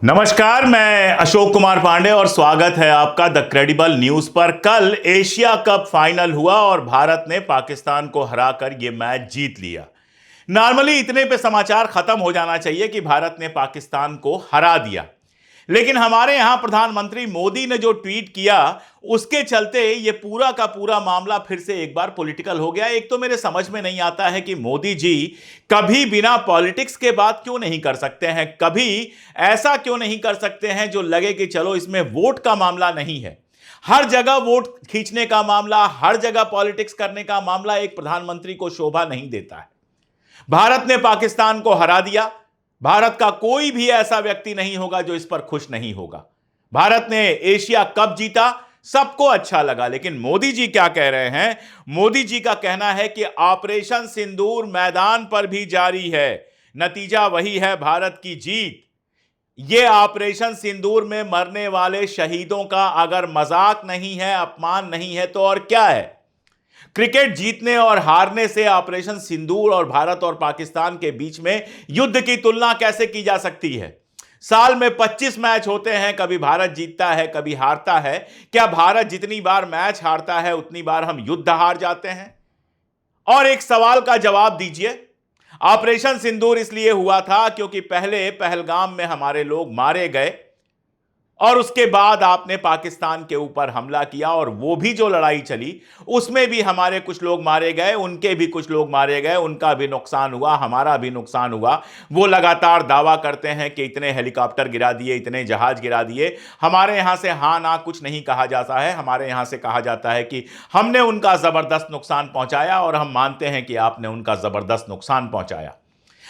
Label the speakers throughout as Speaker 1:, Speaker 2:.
Speaker 1: नमस्कार, मैं अशोक कुमार पांडे और स्वागत है आपका द क्रेडिबल न्यूज पर। कल एशिया कप फाइनल हुआ और भारत ने पाकिस्तान को हराकर यह मैच जीत लिया। नॉर्मली इतने पे समाचार खत्म हो जाना चाहिए कि भारत ने पाकिस्तान को हरा दिया, लेकिन हमारे यहां प्रधानमंत्री मोदी ने जो ट्वीट किया उसके चलते ये पूरा का पूरा मामला फिर से एक बार पॉलिटिकल हो गया। एक तो मेरे समझ में नहीं आता है कि मोदी जी कभी बिना पॉलिटिक्स के बात क्यों नहीं कर सकते हैं, कभी ऐसा क्यों नहीं कर सकते हैं जो लगे कि चलो इसमें वोट का मामला नहीं है। हर जगह वोट खींचने का मामला, हर जगह पॉलिटिक्स करने का मामला एक प्रधानमंत्री को शोभा नहीं देता है। भारत ने पाकिस्तान को हरा दिया। भारत का कोई भी ऐसा व्यक्ति नहीं होगा जो इस पर खुश नहीं होगा। भारत ने एशिया कप जीता, सबको अच्छा लगा, लेकिन मोदी जी क्या कह रहे हैं? मोदी जी का कहना है कि ऑपरेशन सिंदूर मैदान पर भी जारी है, नतीजा वही है भारत की जीत। यह ऑपरेशन सिंदूर में मरने वाले शहीदों का अगर मजाक नहीं है, अपमान नहीं है, तो और क्या है? क्रिकेट जीतने और हारने से ऑपरेशन सिंदूर और भारत और पाकिस्तान के बीच में युद्ध की तुलना कैसे की जा सकती है? साल में 25 मैच होते हैं, कभी भारत जीतता है, कभी हारता है। क्या भारत जितनी बार मैच हारता है उतनी बार हम युद्ध हार जाते हैं? और एक सवाल का जवाब दीजिए। ऑपरेशन सिंदूर इसलिए हुआ था क्योंकि पहले पहलगाम में हमारे लोग मारे गए और उसके बाद आपने पाकिस्तान के ऊपर हमला किया, और वो भी जो लड़ाई चली उसमें भी हमारे कुछ लोग मारे गए, उनके भी कुछ लोग मारे गए, उनका भी नुकसान हुआ, हमारा भी नुकसान हुआ। वो लगातार दावा करते हैं कि इतने हेलीकॉप्टर गिरा दिए, इतने जहाज गिरा दिए। हमारे यहां से हां ना कुछ नहीं कहा जाता है। हमारे यहां से कहा जाता है कि हमने उनका जबरदस्त नुकसान पहुंचाया, और हम मानते हैं कि आपने उनका जबरदस्त नुकसान पहुंचाया।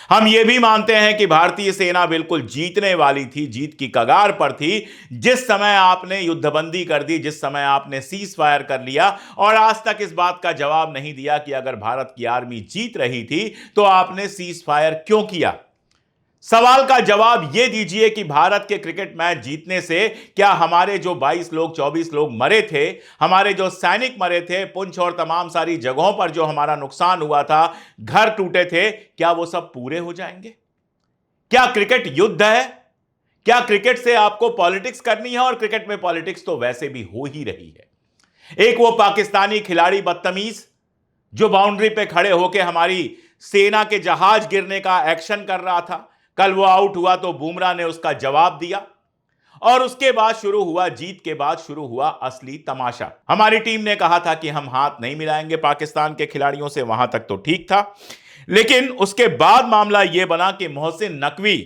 Speaker 1: हम यह भी मानते हैं कि भारतीय सेना बिल्कुल जीतने वाली थी, जीत की कगार पर थी, जिस समय आपने युद्धबंदी कर दी, जिस समय आपने सीज फायर कर लिया, और आज तक इस बात का जवाब नहीं दिया कि अगर भारत की आर्मी जीत रही थी तो आपने सीज फायर क्यों किया। सवाल का जवाब यह दीजिए कि भारत के क्रिकेट मैच जीतने से क्या हमारे जो 22 लोग 24 लोग मरे थे, हमारे जो सैनिक मरे थे, पुंछ और तमाम सारी जगहों पर जो हमारा नुकसान हुआ था, घर टूटे थे, क्या वो सब पूरे हो जाएंगे? क्या क्रिकेट युद्ध है? क्या क्रिकेट से आपको पॉलिटिक्स करनी है? और क्रिकेट में पॉलिटिक्स तो वैसे भी हो ही रही है। एक वो पाकिस्तानी खिलाड़ी बदतमीज जो बाउंड्री पे खड़े होकर हमारी सेना के जहाज गिरने का एक्शन कर रहा था, कल वो आउट हुआ तो बुमराह ने उसका जवाब दिया, और उसके बाद शुरू हुआ, जीत के बाद शुरू हुआ असली तमाशा। हमारी टीम ने कहा था कि हम हाथ नहीं मिलाएंगे पाकिस्तान के खिलाड़ियों से, वहां तक तो ठीक था, लेकिन उसके बाद मामला यह बना कि मोहसिन नकवी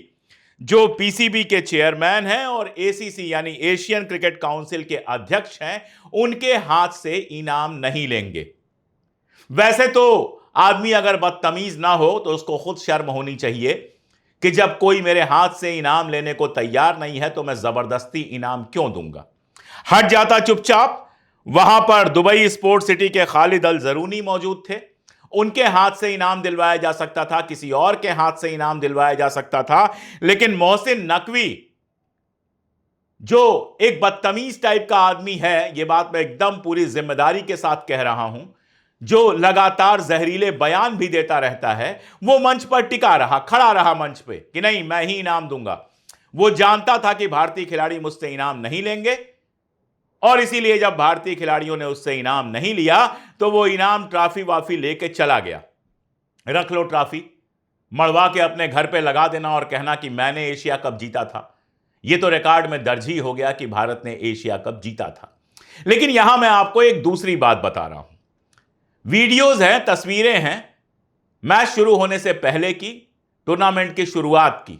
Speaker 1: जो पीसीबी के चेयरमैन हैं और एसीसी यानी एशियन क्रिकेट काउंसिल के अध्यक्ष हैं, उनके हाथ से इनाम नहीं लेंगे। वैसे तो आदमी अगर बदतमीज ना हो तो उसको खुद शर्म होनी चाहिए कि जब कोई मेरे हाथ से इनाम लेने को तैयार नहीं है तो मैं जबरदस्ती इनाम क्यों दूंगा। हट जाता चुपचाप। वहां पर दुबई स्पोर्ट सिटी के खालिद अल जरूनी मौजूद थे, उनके हाथ से इनाम दिलवाया जा सकता था, किसी और के हाथ से इनाम दिलवाया जा सकता था, लेकिन मोहसिन नकवी जो एक बदतमीज टाइप का आदमी है, यह बात मैं एकदम पूरी जिम्मेदारी के साथ कह रहा हूं, जो लगातार जहरीले बयान भी देता रहता है, वो मंच पर टिका रहा, खड़ा रहा मंच पे कि नहीं मैं ही इनाम दूंगा। वो जानता था कि भारतीय खिलाड़ी मुझसे इनाम नहीं लेंगे, और इसीलिए जब भारतीय खिलाड़ियों ने उससे इनाम नहीं लिया तो वो इनाम ट्रॉफी वाफी लेके चला गया। रख लो ट्रॉफी, मड़वा के अपने घर पे लगा देना और कहना कि मैंने एशिया कप जीता था। ये तो रिकॉर्ड में दर्ज ही हो गया कि भारत ने एशिया कप जीता था। लेकिन यहां मैं आपको एक दूसरी बात बता रहा हूं। वीडियोज हैं, तस्वीरें हैं मैच शुरू होने से पहले की, टूर्नामेंट की शुरुआत की,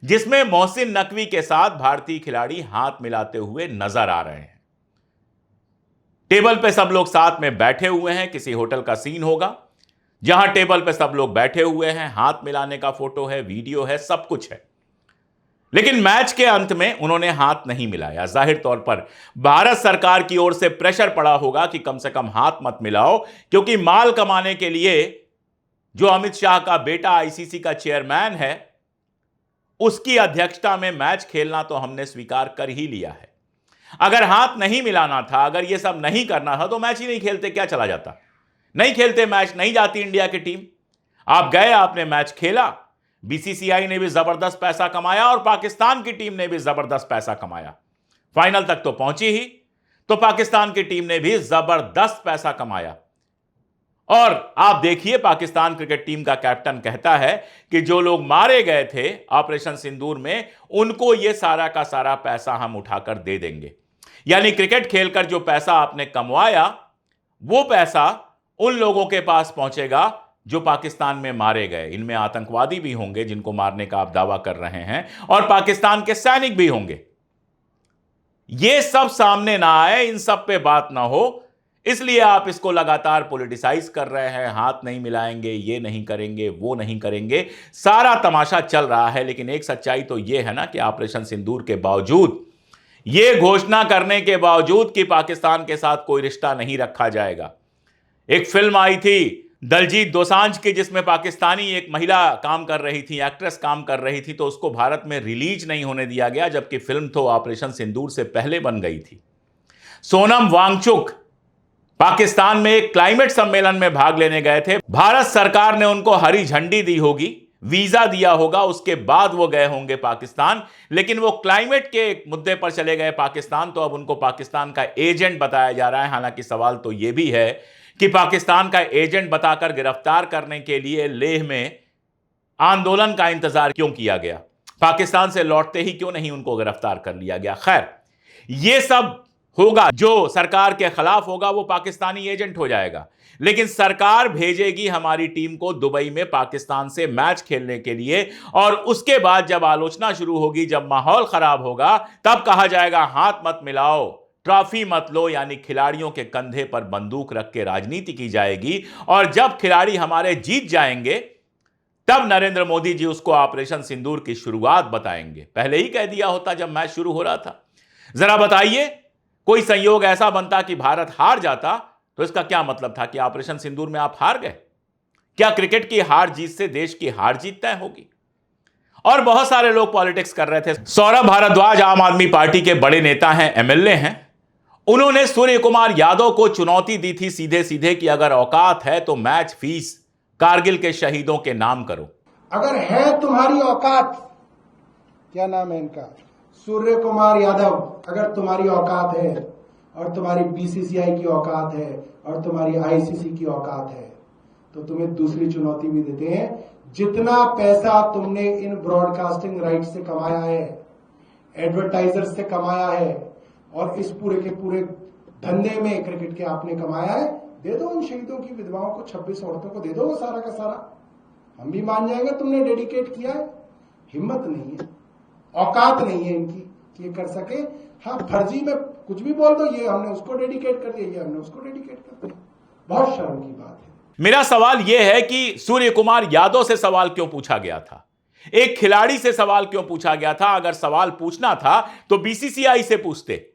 Speaker 1: जिसमें मोहसिन नकवी के साथ भारतीय खिलाड़ी हाथ मिलाते हुए नजर आ रहे हैं। टेबल पे सब लोग साथ में बैठे हुए हैं, किसी होटल का सीन होगा जहां टेबल पे सब लोग बैठे हुए हैं, हाथ मिलाने का फोटो है, वीडियो है, सब कुछ है। लेकिन मैच के अंत में उन्होंने हाथ नहीं मिलाया। जाहिर तौर पर भारत सरकार की ओर से प्रेशर पड़ा होगा कि कम से कम हाथ मत मिलाओ, क्योंकि माल कमाने के लिए जो अमित शाह का बेटा आईसीसी का चेयरमैन है, उसकी अध्यक्षता में मैच खेलना तो हमने स्वीकार कर ही लिया है। अगर हाथ नहीं मिलाना था, अगर यह सब नहीं करना था तो मैच ही नहीं खेलते, क्या चला जाता? नहीं खेलते मैच, नहीं जाती इंडिया की टीम। आप गए, आपने मैच खेला, बीसीसीआई ने भी जबरदस्त पैसा कमाया और पाकिस्तान की टीम ने भी जबरदस्त पैसा कमाया। फाइनल तक तो पहुंची ही, तो पाकिस्तान की टीम ने भी जबरदस्त पैसा कमाया। और आप देखिए, पाकिस्तान क्रिकेट टीम का कैप्टन कहता है कि जो लोग मारे गए थे ऑपरेशन सिंदूर में, उनको यह सारा का सारा पैसा हम उठाकर दे देंगे। यानी क्रिकेट खेलकर जो पैसा आपने कमवाया, वो पैसा उन लोगों के पास पहुंचेगा जो पाकिस्तान में मारे गए। इनमें आतंकवादी भी होंगे जिनको मारने का आप दावा कर रहे हैं, और पाकिस्तान के सैनिक भी होंगे। यह सब सामने ना आए, इन सब पे बात ना हो, इसलिए आप इसको लगातार पॉलिटिसाइज कर रहे हैं। हाथ नहीं मिलाएंगे, ये नहीं करेंगे, वो नहीं करेंगे, सारा तमाशा चल रहा है। लेकिन एक सच्चाई तो यह है ना कि ऑपरेशन सिंदूर के बावजूद, यह घोषणा करने के बावजूद कि पाकिस्तान के साथ कोई रिश्ता नहीं रखा जाएगा, एक फिल्म आई थी दलजीत दोसांझ की, जिसमें पाकिस्तानी एक महिला काम कर रही थी, एक्ट्रेस काम कर रही थी, तो उसको भारत में रिलीज नहीं होने दिया गया, जबकि फिल्म तो ऑपरेशन सिंदूर से पहले बन गई थी। सोनम वांगचुक पाकिस्तान में एक क्लाइमेट सम्मेलन में भाग लेने गए थे। भारत सरकार ने उनको हरी झंडी दी होगी, वीजा दिया होगा, उसके बाद वो गए होंगे पाकिस्तान। लेकिन वो क्लाइमेट के मुद्दे पर चले गए पाकिस्तान, तो अब उनको पाकिस्तान का एजेंट बताया जा रहा है। हालांकि सवाल तो यह भी है कि पाकिस्तान का एजेंट बताकर गिरफ्तार करने के लिए लेह में आंदोलन का इंतजार क्यों किया गया, पाकिस्तान से लौटते ही क्यों नहीं उनको गिरफ्तार कर लिया गया। खैर, यह सब होगा, जो सरकार के खिलाफ होगा वो पाकिस्तानी एजेंट हो जाएगा। लेकिन सरकार भेजेगी हमारी टीम को दुबई में पाकिस्तान से मैच खेलने के लिए, और उसके बाद जब आलोचना शुरू होगी, जब माहौल खराब होगा, तब कहा जाएगा हाथ मत मिलाओ, ट्रॉफी मत लो। यानी खिलाड़ियों के कंधे पर बंदूक रख के राजनीति की जाएगी, और जब खिलाड़ी हमारे जीत जाएंगे, तब नरेंद्र मोदी जी उसको ऑपरेशन सिंदूर की शुरुआत बताएंगे। पहले ही कह दिया होता जब मैच शुरू हो रहा था। जरा बताइए, कोई संयोग ऐसा बनता कि भारत हार जाता, तो इसका क्या मतलब था कि ऑपरेशन सिंदूर में आप हार गए? क्या क्रिकेट की हार जीत से देश की हार जीत तय होगी? और बहुत सारे लोग पॉलिटिक्स कर रहे थे। सौरभ भारद्वाज आम आदमी पार्टी के बड़े नेता हैं, एमएलए हैं। उन्होंने सूर्य कुमार यादव को चुनौती दी थी सीधे सीधे कि अगर औकात है तो मैच फीस कारगिल के शहीदों के नाम करो।
Speaker 2: अगर है तुम्हारी औकात, क्या नाम है इनका, सूर्य कुमार यादव, अगर तुम्हारी औकात है और तुम्हारी बीसीसीआई की औकात है और तुम्हारी आईसीसी की औकात है, तो तुम्हें दूसरी चुनौती भी देते हैं। जितना पैसा तुमने इन ब्रॉडकास्टिंग राइट से कमाया है, एडवर्टाइजर से कमाया है, और इस पूरे के पूरे धंधे में क्रिकेट के आपने कमाया है, दे दो उन शहीदों की विधवाओं को, 26 औरतों को दे दो वो सारा का सारा। हम भी मान जाएंगे तुमने डेडिकेट किया है। हिम्मत नहीं है, औकात नहीं है इनकी कि ये कर सके। हाँ, फर्जी में कुछ भी बोल दो, ये हमने उसको डेडिकेट कर दिया, ये हमने उसको डेडिकेट कर दिया। बहुत शर्म की बात है।
Speaker 1: मेरा सवाल यह है कि सूर्य कुमार यादव से सवाल क्यों पूछा गया था, एक खिलाड़ी से सवाल क्यों पूछा गया था? अगर सवाल पूछना था तो बीसीसीआई से पूछते।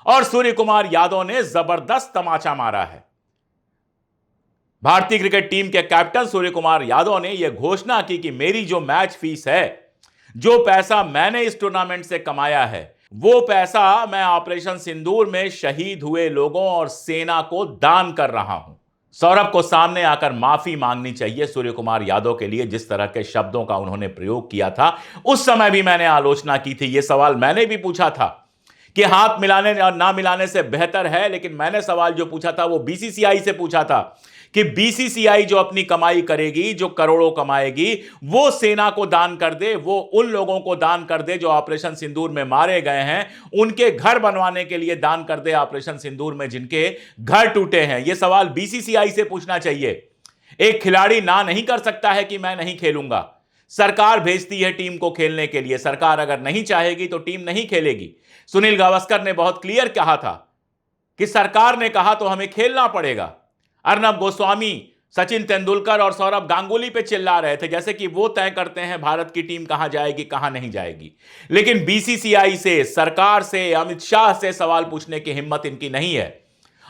Speaker 1: और सूर्य कुमार यादव ने जबरदस्त तमाचा मारा है। भारतीय क्रिकेट टीम के कैप्टन सूर्य कुमार यादव ने यह घोषणा की कि मेरी जो मैच फीस है, जो पैसा मैंने इस टूर्नामेंट से कमाया है, वो पैसा मैं ऑपरेशन सिंदूर में शहीद हुए लोगों और सेना को दान कर रहा हूं। सौरभ को सामने आकर माफी मांगनी चाहिए सूर्य कुमार यादव के लिए, जिस तरह के शब्दों का उन्होंने प्रयोग किया था। उस समय भी मैंने आलोचना की थी, यह सवाल मैंने भी पूछा था कि हाथ मिलाने और ना मिलाने से बेहतर है। लेकिन मैंने सवाल जो पूछा था वो बीसीसीआई से पूछा था कि बीसीसीआई जो अपनी कमाई करेगी, जो करोड़ों कमाएगी, वो सेना को दान कर दे, वो उन लोगों को दान कर दे जो ऑपरेशन सिंदूर में मारे गए हैं, उनके घर बनवाने के लिए दान कर दे, ऑपरेशन सिंदूर में जिनके घर टूटे हैं। यह सवाल बीसीसीआई से पूछना चाहिए। एक खिलाड़ी ना नहीं कर सकता है कि मैं नहीं खेलूंगा। सरकार भेजती है टीम को खेलने के लिए, सरकार अगर नहीं चाहेगी तो टीम नहीं खेलेगी। सुनील गावस्कर ने बहुत क्लियर कहा था कि सरकार ने कहा तो हमें खेलना पड़ेगा। अर्नब गोस्वामी सचिन तेंदुलकर और सौरभ गांगुली पे चिल्ला रहे थे जैसे कि वो तय करते हैं भारत की टीम कहां जाएगी कहां नहीं जाएगी। लेकिन बीसीसीआई से, सरकार से, अमित शाह से सवाल पूछने की हिम्मत इनकी नहीं है।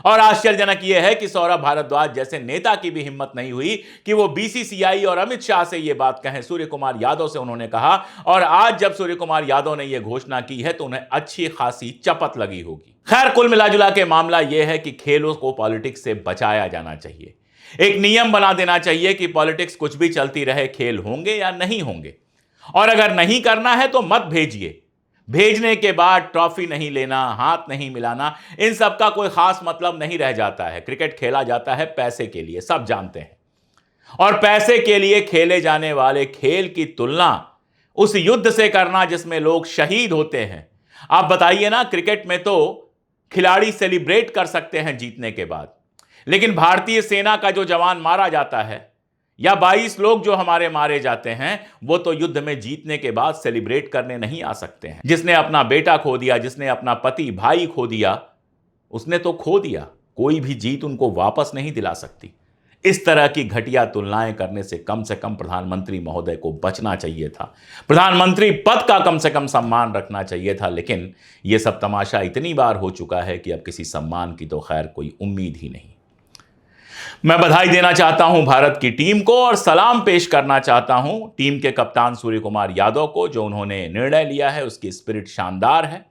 Speaker 1: और आश्चर्यजनक यह है कि सौरभ भारद्वाज जैसे नेता की भी हिम्मत नहीं हुई कि वो बीसीसीआई और अमित शाह से यह बात कहें। सूर्य कुमार यादव से उन्होंने कहा, और आज जब सूर्य कुमार यादव ने यह घोषणा की है तो उन्हें अच्छी खासी चपत लगी होगी। खैर, कुल मिलाजुला के मामला यह है कि खेलों को पॉलिटिक्स से बचाया जाना चाहिए। एक नियम बना देना चाहिए कि पॉलिटिक्स कुछ भी चलती रहे, खेल होंगे या नहीं होंगे, और अगर नहीं करना है तो मत भेजिए। भेजने के बाद ट्रॉफी नहीं लेना, हाथ नहीं मिलाना, इन सब का कोई खास मतलब नहीं रह जाता है। क्रिकेट खेला जाता है पैसे के लिए, सब जानते हैं, और पैसे के लिए खेले जाने वाले खेल की तुलना उस युद्ध से करना जिसमें लोग शहीद होते हैं। आप बताइए ना, क्रिकेट में तो खिलाड़ी सेलिब्रेट कर सकते हैं जीतने के बाद, लेकिन भारतीय सेना का जो जवान मारा जाता है या 22 लोग जो हमारे मारे जाते हैं, वो तो युद्ध में जीतने के बाद सेलिब्रेट करने नहीं आ सकते हैं। जिसने अपना बेटा खो दिया, जिसने अपना पति भाई खो दिया, उसने तो खो दिया, कोई भी जीत उनको वापस नहीं दिला सकती। इस तरह की घटिया तुलनाएं करने से कम प्रधानमंत्री महोदय को बचना चाहिए था। प्रधानमंत्री पद का कम से कम सम्मान रखना चाहिए था, लेकिन यह सब तमाशा इतनी बार हो चुका है कि अब किसी सम्मान की तो खैर कोई उम्मीद ही नहीं। मैं बधाई देना चाहता हूं भारत की टीम को और सलाम पेश करना चाहता हूं टीम के कप्तान सूर्य कुमार यादव को। जो उन्होंने निर्णय लिया है उसकी स्पिरिट शानदार है,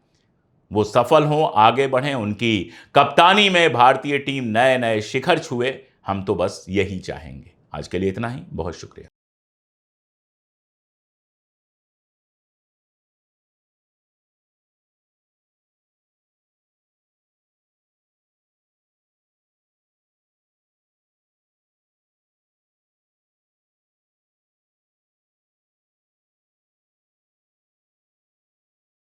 Speaker 1: वो सफल हों, आगे बढ़ें, उनकी कप्तानी में भारतीय टीम नए नए शिखर छुए। हम तो बस यही चाहेंगे। आज के लिए इतना ही, बहुत शुक्रिया।